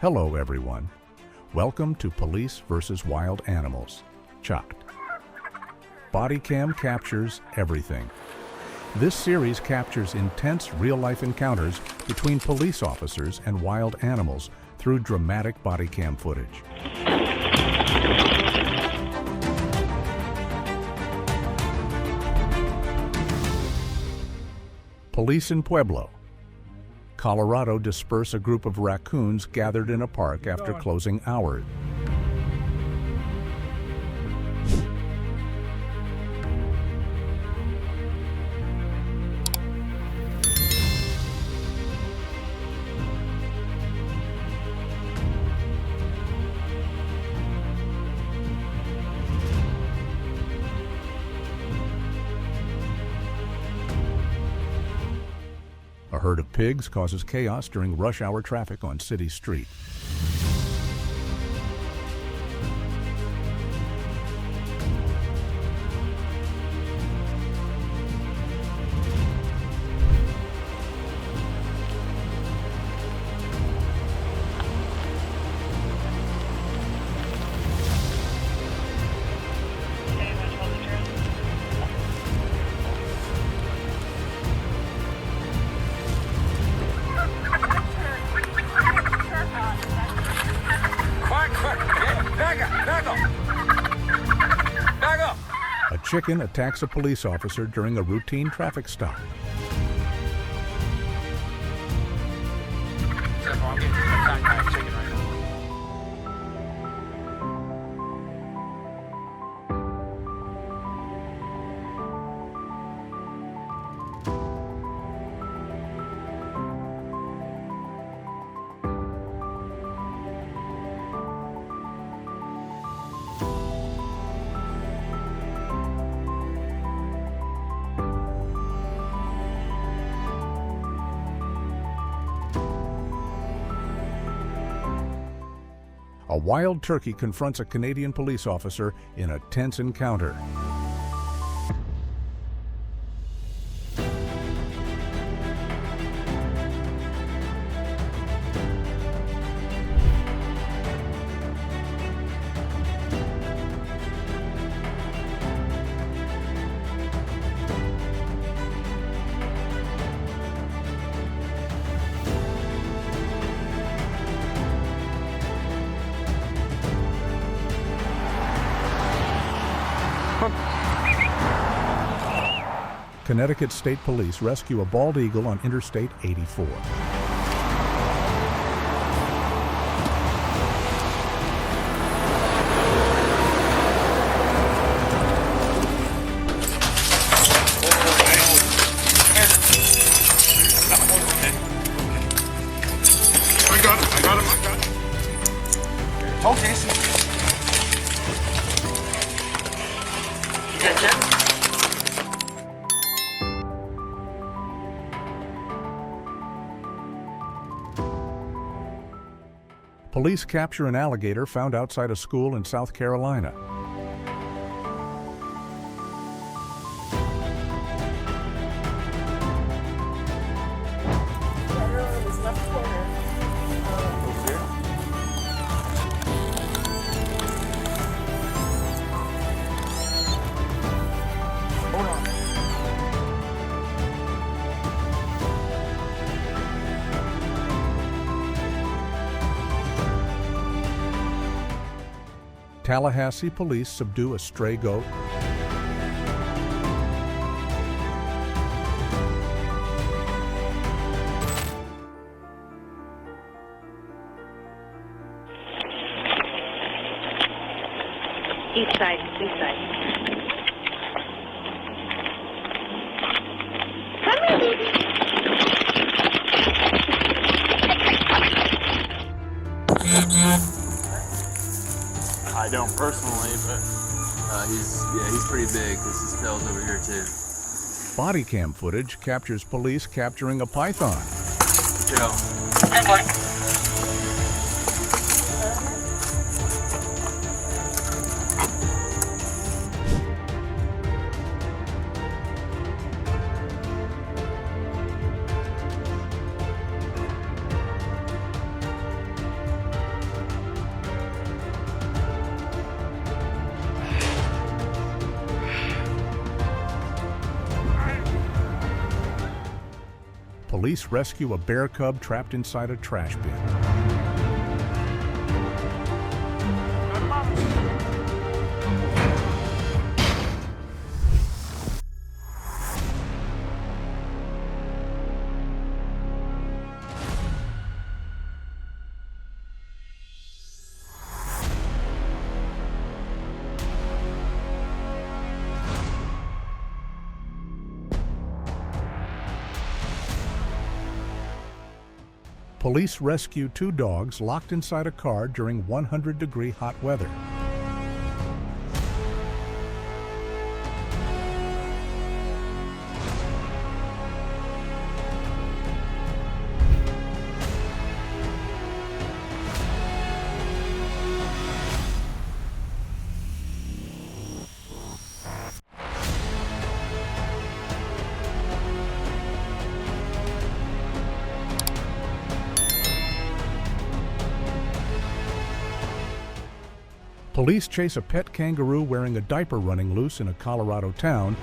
Hello everyone. Welcome to Police vs. Wild Animals, Chopped. Bodycam captures everything. This series captures intense real-life encounters between police officers and wild animals through dramatic bodycam footage. Police in Pueblo, Colorado disperse a group of raccoons gathered in a park after closing hours. A herd of pigs causes chaos during rush hour traffic on city street. A chicken attacks a police officer during a routine traffic stop. A wild turkey confronts a Canadian police officer in a tense encounter. Connecticut State Police rescue a bald eagle on Interstate 84. I got him. Oh, Jason. You got Ken? Police capture an alligator found outside a school in South Carolina. Tallahassee police subdue a stray goat. East side, east side. Come here, baby. I don't personally, but he's pretty big because his tail's over here too. Bodycam footage captures police capturing a python. Good job. police rescue a bear cub trapped inside a trash bin. Police rescue 2 dogs locked inside a car during 100-degree hot weather. Police chase a pet kangaroo wearing a diaper running loose in a Colorado town.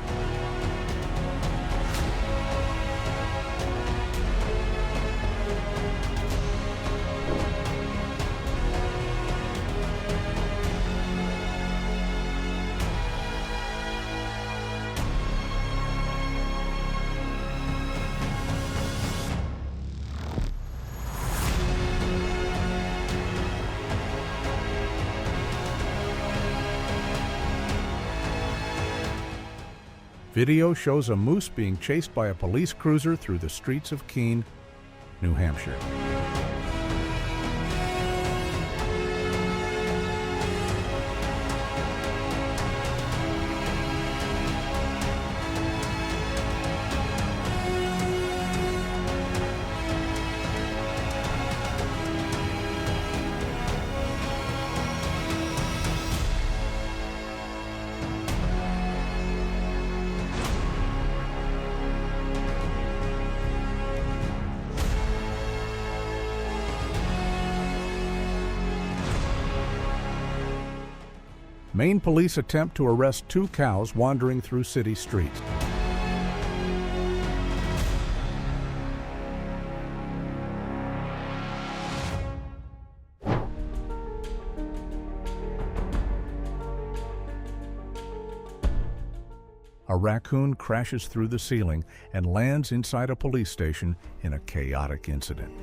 Video shows a moose being chased by a police cruiser through the streets of Keene, New Hampshire. Maine police attempt to arrest 2 cows wandering through city streets. A raccoon crashes through the ceiling and lands inside a police station in a chaotic incident.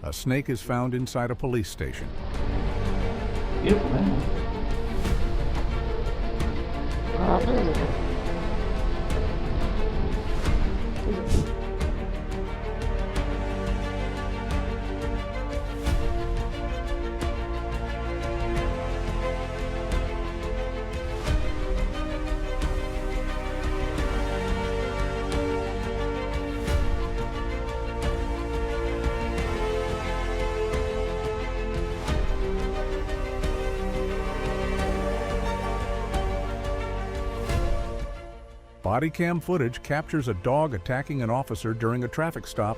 A snake is found inside a police station. Beautiful man. Bodycam footage captures a dog attacking an officer during a traffic stop.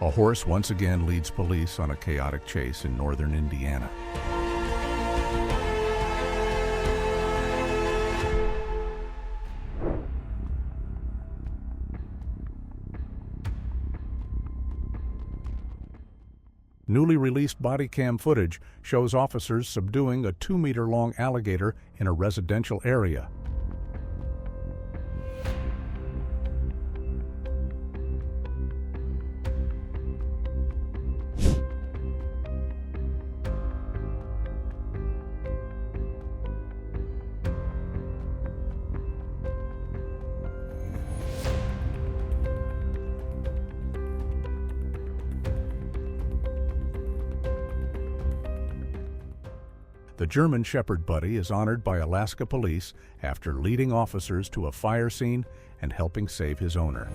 A horse once again leads police on a chaotic chase in northern Indiana. Newly released Bodycam footage shows officers subduing a 2-meter-long alligator in a residential area. The German Shepherd Buddy is honored by Alaska police after leading officers to a fire scene and helping save his owner.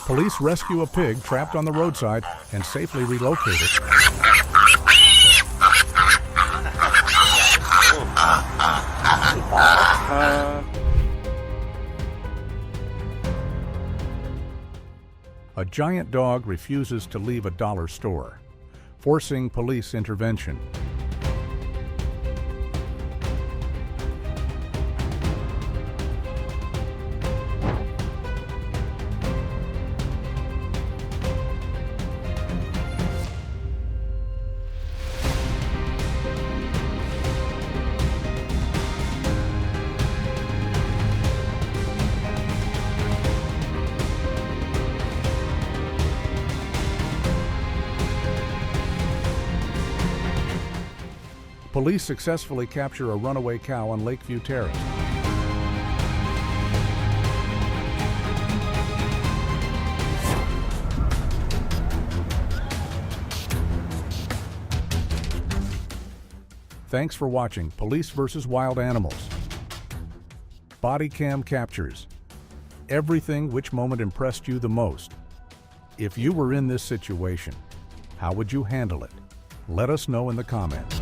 Police rescue a pig trapped on the roadside and safely relocate it. A giant dog refuses to leave a dollar store, forcing police intervention. Police successfully capture a runaway cow on Lakeview Terrace. Thanks for watching Police vs. Wild Animals. Bodycam captures everything. Which moment impressed you the most? If you were in this situation, how would you handle it? Let us know in the comments.